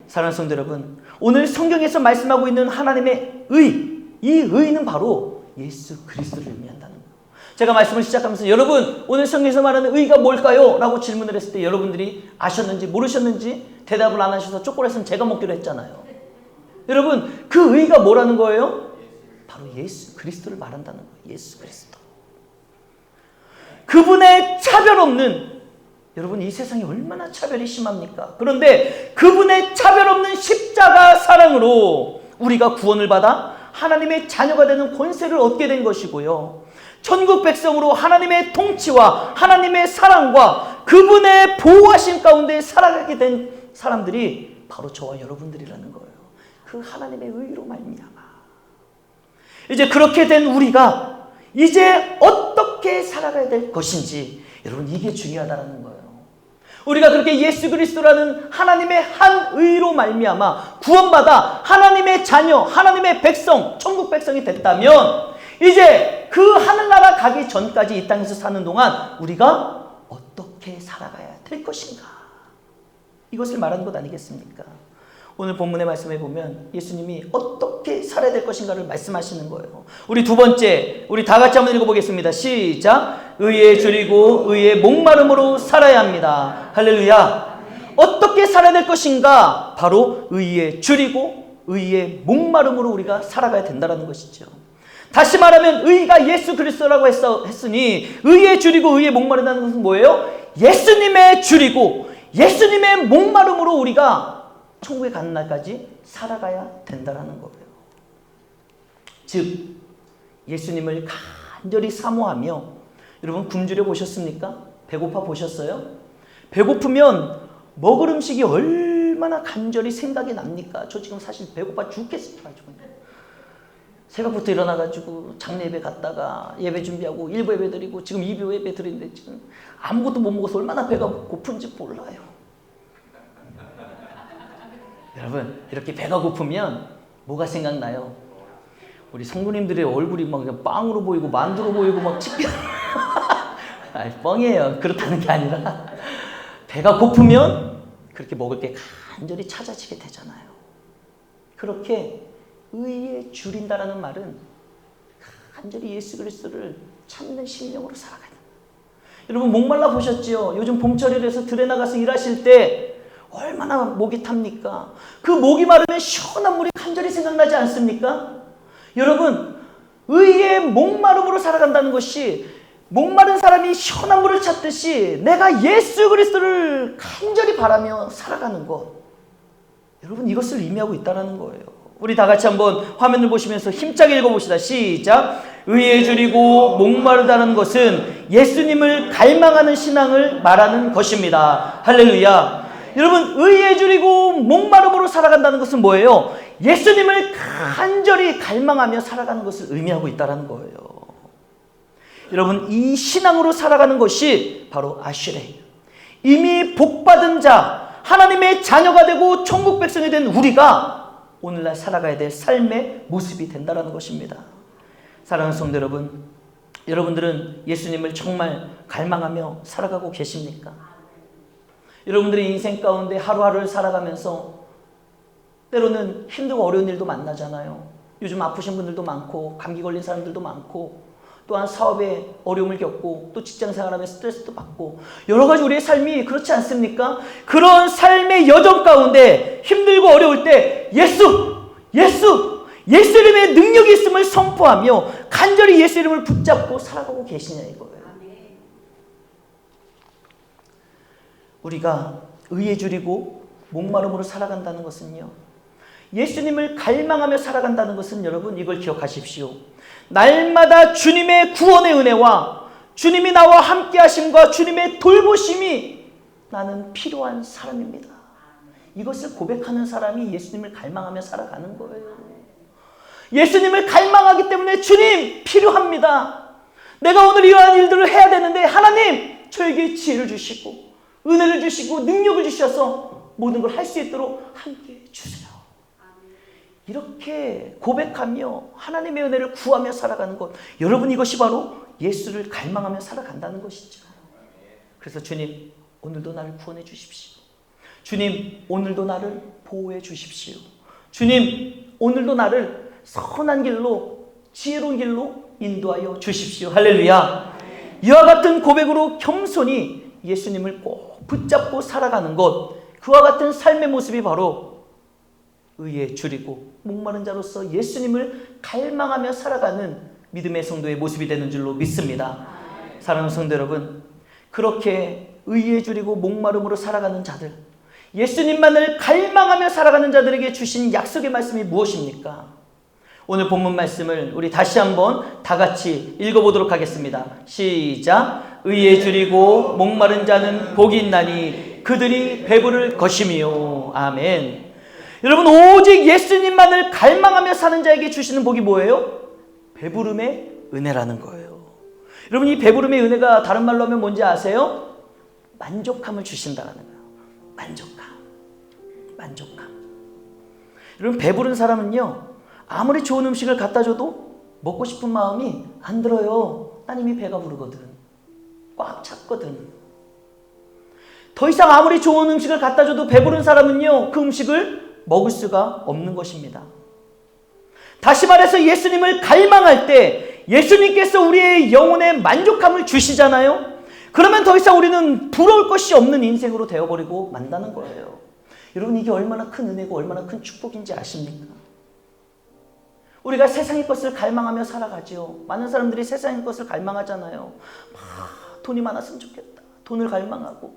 사랑하는 성도 여러분, 오늘 성경에서 말씀하고 있는 하나님의 의, 이 의는 바로 예수 그리스도를 의미한다는 거예요. 제가 말씀을 시작하면서 여러분 오늘 성경에서 말하는 의가 뭘까요? 라고 질문을 했을 때 여러분들이 아셨는지 모르셨는지 대답을 안 하셔서 초콜릿은 제가 먹기로 했잖아요. 여러분 그 의가 뭐라는 거예요? 바로 예수 그리스도를 말한다는 거예요. 예수 그리스도. 그분의 차별 없는, 여러분 이 세상이 얼마나 차별이 심합니까? 그런데 그분의 차별 없는 십자가 사랑으로 우리가 구원을 받아 하나님의 자녀가 되는 권세를 얻게 된 것이고요. 천국 백성으로 하나님의 통치와 하나님의 사랑과 그분의 보호하심 가운데 살아가게 된 사람들이 바로 저와 여러분들이라는 거예요. 그 하나님의 의로 말미암아. 이제 그렇게 된 우리가 이제 어떻게 살아가야 될 것인지, 여러분 이게 중요하다는 거예요. 우리가 그렇게 예수 그리스도라는 하나님의 한 의로 말미암아 구원받아 하나님의 자녀, 하나님의 백성, 천국 백성이 됐다면 이제 그 하늘나라 가기 전까지 이 땅에서 사는 동안 우리가 어떻게 살아가야 될 것인가, 이것을 말하는 것 아니겠습니까? 오늘 본문의 말씀에 보면 예수님이 어떻게 살아야 될 것인가를 말씀하시는 거예요. 우리 두 번째, 우리 다 같이 한번 읽어보겠습니다. 시작. 의에 줄이고 의에 목마름으로 살아야 합니다. 할렐루야. 어떻게 살아야 될 것인가? 바로 의에 줄이고 의에 목마름으로 우리가 살아가야 된다는 것이죠. 다시 말하면 의가 예수 그리스도라고 했으니 의에 줄이고 의에 목마르다는 것은 뭐예요? 예수님의 줄이고 예수님의 목마름으로 우리가 천국에 가는 날까지 살아가야 된다는 거예요. 즉 예수님을 간절히 사모하며, 여러분 굶주려 보셨습니까? 배고파 보셨어요? 배고프면 먹을 음식이 얼마나 간절히 생각이 납니까? 저 지금 사실 배고파 죽겠습니다. 새벽부터 일어나가지고 장례 예배 갔다가 예배 준비하고 1부 예배 드리고 지금 2부 예배 드리는데 지금 아무것도 못 먹어서 얼마나 배가 고픈지 몰라요. 여러분 이렇게 배가 고프면 뭐가 생각나요? 우리 성도님들의 얼굴이 막 그냥 빵으로 보이고 만두로 보이고 막 찌뿌 아니 뻥이에요. 그렇다는 게 아니라 배가 고프면 그렇게 먹을 게 간절히 찾아지게 되잖아요. 그렇게 의에 줄인다라는 말은 간절히 예수 그리스도를 찾는 심령으로 살아가는. 여러분 목말라 보셨지요? 요즘 봄철이라서 들에 나가서 일하실 때 얼마나 목이 탑니까? 그 목이 마르면 시원한 물이 간절히 생각나지 않습니까? 여러분 의의 목마름으로 살아간다는 것이, 목마른 사람이 시원한 물을 찾듯이 내가 예수 그리스도를 간절히 바라며 살아가는 것, 여러분 이것을 의미하고 있다는 거예요. 우리 다 같이 한번 화면을 보시면서 힘차게 읽어봅시다. 시작. 의에 줄이고 목마르다는 것은 예수님을 갈망하는 신앙을 말하는 것입니다. 할렐루야. 여러분 의에 줄이고 목마름으로 살아간다는 것은 뭐예요? 예수님을 간절히 갈망하며 살아가는 것을 의미하고 있다는 거예요. 여러분 이 신앙으로 살아가는 것이 바로 아슈레, 이미 복받은 자, 하나님의 자녀가 되고 천국 백성이 된 우리가 오늘날 살아가야 될 삶의 모습이 된다는 것입니다. 사랑하는 성도 여러분, 여러분들은 예수님을 정말 갈망하며 살아가고 계십니까? 여러분들의 인생 가운데 하루하루를 살아가면서 때로는 힘들고 어려운 일도 만나잖아요. 요즘 아프신 분들도 많고 감기 걸린 사람들도 많고 또한 사업에 어려움을 겪고 또 직장 생활하며 스트레스도 받고 여러 가지 우리의 삶이 그렇지 않습니까? 그런 삶의 여정 가운데 힘들고 어려울 때 예수 이름의 능력이 있음을 선포하며 간절히 예수 이름을 붙잡고 살아가고 계시냐 이거예요. 우리가 의에 줄이고 목마름으로 살아간다는 것은요, 예수님을 갈망하며 살아간다는 것은 여러분 이걸 기억하십시오. 날마다 주님의 구원의 은혜와 주님이 나와 함께 하심과 주님의 돌보심이 나는 필요한 사람입니다. 이것을 고백하는 사람이 예수님을 갈망하며 살아가는 거예요. 예수님을 갈망하기 때문에 주님 필요합니다. 내가 오늘 이러한 일들을 해야 되는데 하나님 저에게 지혜를 주시고 은혜를 주시고 능력을 주셔서 모든 걸 할 수 있도록 함께 해주세요. 이렇게 고백하며 하나님의 은혜를 구하며 살아가는 것, 여러분 이것이 바로 예수를 갈망하며 살아간다는 것이죠. 그래서 주님 오늘도 나를 구원해 주십시오. 주님, 오늘도 나를 보호해 주십시오. 주님, 오늘도 나를 선한 길로, 지혜로운 길로 인도하여 주십시오. 할렐루야. 이와 같은 고백으로 겸손히 예수님을 꼭 붙잡고 살아가는 것, 그와 같은 삶의 모습이 바로 의에 줄이고 목마른 자로서 예수님을 갈망하며 살아가는 믿음의 성도의 모습이 되는 줄로 믿습니다. 사랑하는 성도 여러분, 그렇게 의에 줄이고 목마름으로 살아가는 자들, 예수님만을 갈망하며 살아가는 자들에게 주신 약속의 말씀이 무엇입니까? 오늘 본문 말씀을 우리 다시 한번 다 같이 읽어보도록 하겠습니다. 시작. 의에 줄이고 목마른 자는 복이 있나니 그들이 배부를 것이며. 아멘. 여러분, 오직 예수님만을 갈망하며 사는 자에게 주시는 복이 뭐예요? 배부름의 은혜라는 거예요. 여러분, 이 배부름의 은혜가 다른 말로 하면 뭔지 아세요? 만족함을 주신다는 거예요. 만족감. 여러분, 배부른 사람은요, 아무리 좋은 음식을 갖다 줘도 먹고 싶은 마음이 안 들어요. 난 이미 배가 부르거든. 꽉 찼거든. 더 이상 아무리 좋은 음식을 갖다 줘도 배부른 사람은요, 그 음식을 먹을 수가 없는 것입니다. 다시 말해서 예수님을 갈망할 때 예수님께서 우리의 영혼에 만족함을 주시잖아요. 그러면 더 이상 우리는 부러울 것이 없는 인생으로 되어버리고 만다는 거예요. 여러분, 이게 얼마나 큰 은혜고 얼마나 큰 축복인지 아십니까? 우리가 세상의 것을 갈망하며 살아가죠. 많은 사람들이 세상의 것을 갈망하잖아요. 돈이 많았으면 좋겠다. 돈을 갈망하고,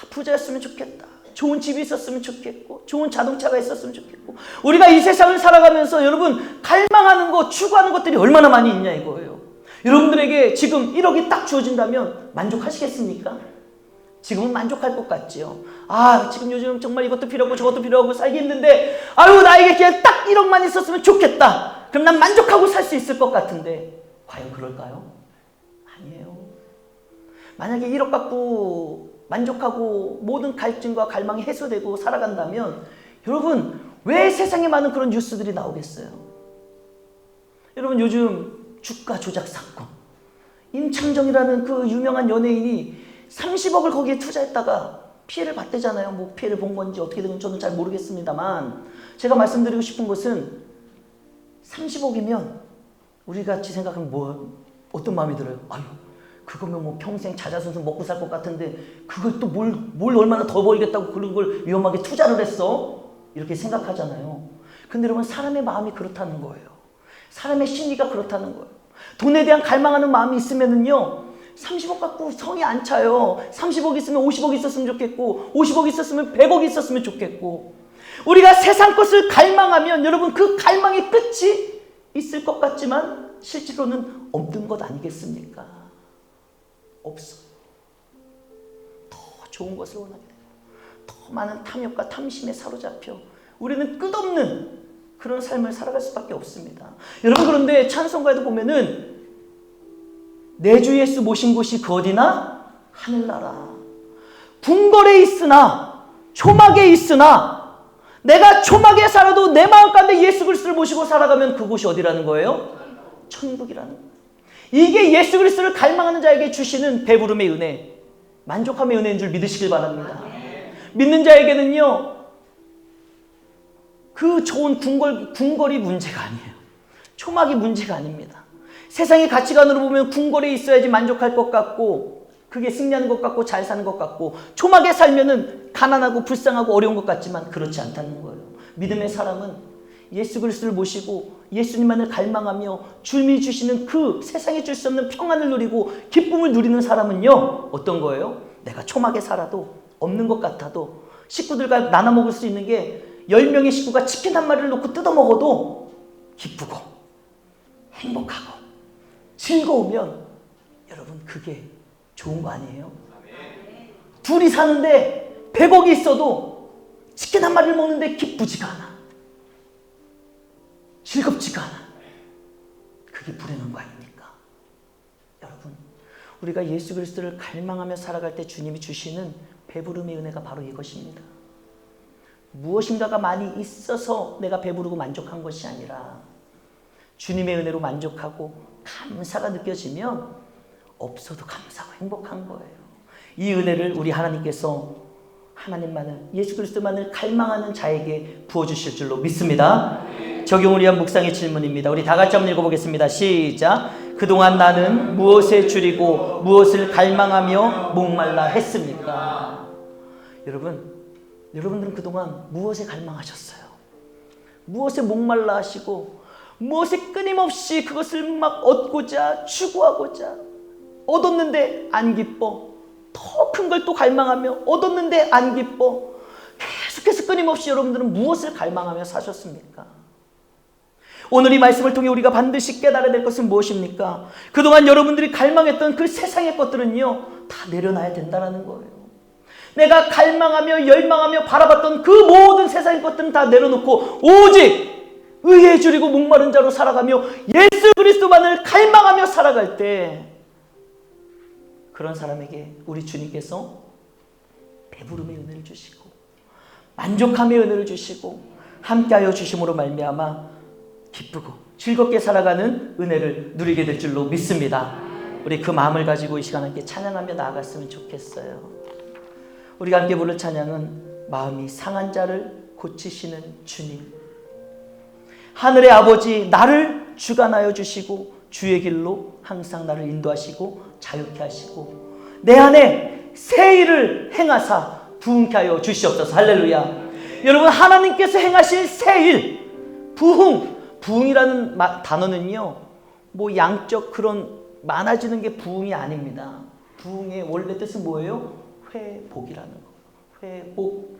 부자였으면 좋겠다. 좋은 집이 있었으면 좋겠고, 좋은 자동차가 있었으면 좋겠고. 우리가 이 세상을 살아가면서 여러분, 갈망하는 것, 추구하는 것들이 얼마나 많이 있냐 이거예요. 여러분들에게 지금 1억이 딱 주어진다면 만족하시겠습니까? 지금은 만족할 것 같지요. 지금 요즘 정말 이것도 필요하고 저것도 필요하고 살기 힘든데, 나에게 그냥 딱 1억만 있었으면 좋겠다. 그럼 난 만족하고 살 수 있을 것 같은데, 과연 그럴까요? 아니에요. 만약에 1억 갖고 만족하고 모든 갈증과 갈망이 해소되고 살아간다면, 여러분, 왜 세상에 많은 그런 뉴스들이 나오겠어요? 여러분, 요즘 주가 조작 사건, 임창정이라는 그 유명한 연예인이 30억을 거기에 투자했다가 피해를 봤대잖아요. 뭐 피해를 본 건지 어떻게 된 건지 저는 잘 모르겠습니다만, 제가 말씀드리고 싶은 것은 30억이면 우리 같이 생각하면 어떤 마음이 들어요? 그거면 뭐 평생 자자손손 먹고 살 것 같은데 그걸 또 뭘 얼마나 더 벌겠다고 그런 걸 위험하게 투자를 했어? 이렇게 생각하잖아요. 근데 여러분, 사람의 마음이 그렇다는 거예요. 사람의 심리가 그렇다는 거예요. 돈에 대한 갈망하는 마음이 있으면은요, 30억 갖고 성이 안 차요. 30억 있으면 50억 있었으면 좋겠고, 50억 있었으면 100억 있었으면 좋겠고. 우리가 세상 것을 갈망하면 여러분, 그 갈망의 끝이 있을 것 같지만 실제로는 없는 것 아니겠습니까? 없어요. 더 좋은 것을 원하게 돼요. 더 많은 탐욕과 탐심에 사로잡혀 우리는 끝없는 그런 삶을 살아갈 수밖에 없습니다. 여러분, 그런데 찬송가에도 보면은 내 주 예수 모신 곳이 그 어디나? 하늘나라. 궁궐에 있으나, 초막에 있으나, 내가 초막에 살아도 내 마음 가운데 예수 그리스도를 모시고 살아가면 그곳이 어디라는 거예요? 천국이라는 거예요. 이게 예수 그리스도를 갈망하는 자에게 주시는 배부름의 은혜, 만족함의 은혜인 줄 믿으시길 바랍니다. 믿는 자에게는요, 그 좋은 궁궐이 문제가 아니에요. 초막이 문제가 아닙니다. 세상의 가치관으로 보면 궁궐에 있어야지 만족할 것 같고, 그게 승리하는 것 같고 잘 사는 것 같고, 초막에 살면은 가난하고 불쌍하고 어려운 것 같지만 그렇지 않다는 거예요. 믿음의 사람은 예수 그리스도를 모시고 예수님만을 갈망하며 주님이 주시는 그 세상에 줄 수 없는 평안을 누리고 기쁨을 누리는 사람은요, 어떤 거예요? 내가 초막에 살아도 없는 것 같아도 식구들과 나눠 먹을 수 있는 게 10명의 식구가 치킨 한 마리를 놓고 뜯어 먹어도 기쁘고 행복하고 즐거우면 여러분, 그게 좋은 거 아니에요? 둘이 사는데 100억이 있어도 치킨 한 마리를 먹는데 기쁘지가 않아. 즐겁지가 않아. 그게 불행한 거 아닙니까? 여러분, 우리가 예수 그리스도를 갈망하며 살아갈 때 주님이 주시는 배부름의 은혜가 바로 이것입니다. 무엇인가가 많이 있어서 내가 배부르고 만족한 것이 아니라 주님의 은혜로 만족하고 감사가 느껴지면 없어도 감사하고 행복한 거예요. 이 은혜를 우리 하나님께서 하나님만을, 예수 그리스도만을 갈망하는 자에게 부어주실 줄로 믿습니다. 적용을 위한 묵상의 질문입니다. 우리 다 같이 한번 읽어보겠습니다. 시작. 그동안 나는 무엇에 줄이고 무엇을 갈망하며 목말라 했습니까? 여러분들은 그동안 무엇에 갈망하셨어요? 무엇에 목말라 하시고 무엇에 끊임없이 그것을 막 얻고자 추구하고자, 얻었는데 안 기뻐, 더 큰 걸 또 갈망하며 얻었는데 안 기뻐, 계속해서 끊임없이 여러분들은 무엇을 갈망하며 사셨습니까? 오늘 이 말씀을 통해 우리가 반드시 깨달아야 될 것은 무엇입니까? 그동안 여러분들이 갈망했던 그 세상의 것들은요, 다 내려놔야 된다는 거예요. 내가 갈망하며 열망하며 바라봤던 그 모든 세상의 것들은 다 내려놓고 오직 의에 줄이고 목마른 자로 살아가며 예수 그리스도만을 갈망하며 살아갈 때, 그런 사람에게 우리 주님께서 배부름의 은혜를 주시고 만족함의 은혜를 주시고 함께하여 주심으로 말미암아 기쁘고 즐겁게 살아가는 은혜를 누리게 될 줄로 믿습니다. 우리 그 마음을 가지고 이 시간 함께 찬양하며 나아갔으면 좋겠어요. 우리가 함께 부를 찬양은 마음이 상한 자를 고치시는 주님. 하늘의 아버지, 나를 주관하여 주시고 주의 길로 항상 나를 인도하시고 자유케 하시고 내 안에 새 일을 행하사 부흥케 하여 주시옵소서. 할렐루야. 여러분, 하나님께서 행하실 새 일, 부흥이라는 단어는요, 뭐 양적 그런 많아지는 게 부흥이 아닙니다. 부흥의 원래 뜻은 뭐예요? 회복이라는 거. 회복.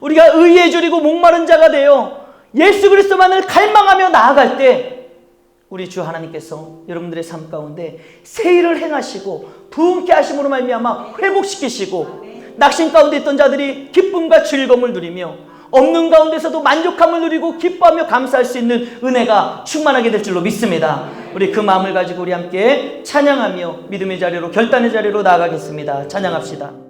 우리가 의에 줄이고 목마른 자가 되어 예수 그리스도만을 갈망하며 나아갈 때 우리 주 하나님께서 여러분들의 삶 가운데 새 일을 행하시고 부흥케 하심으로 말미암아 회복시키시고, 낙심 가운데 있던 자들이 기쁨과 즐거움을 누리며 없는 가운데서도 만족함을 누리고 기뻐하며 감사할 수 있는 은혜가 충만하게 될 줄로 믿습니다. 우리 그 마음을 가지고 우리 함께 찬양하며 믿음의 자리로, 결단의 자리로 나아가겠습니다. 찬양합시다.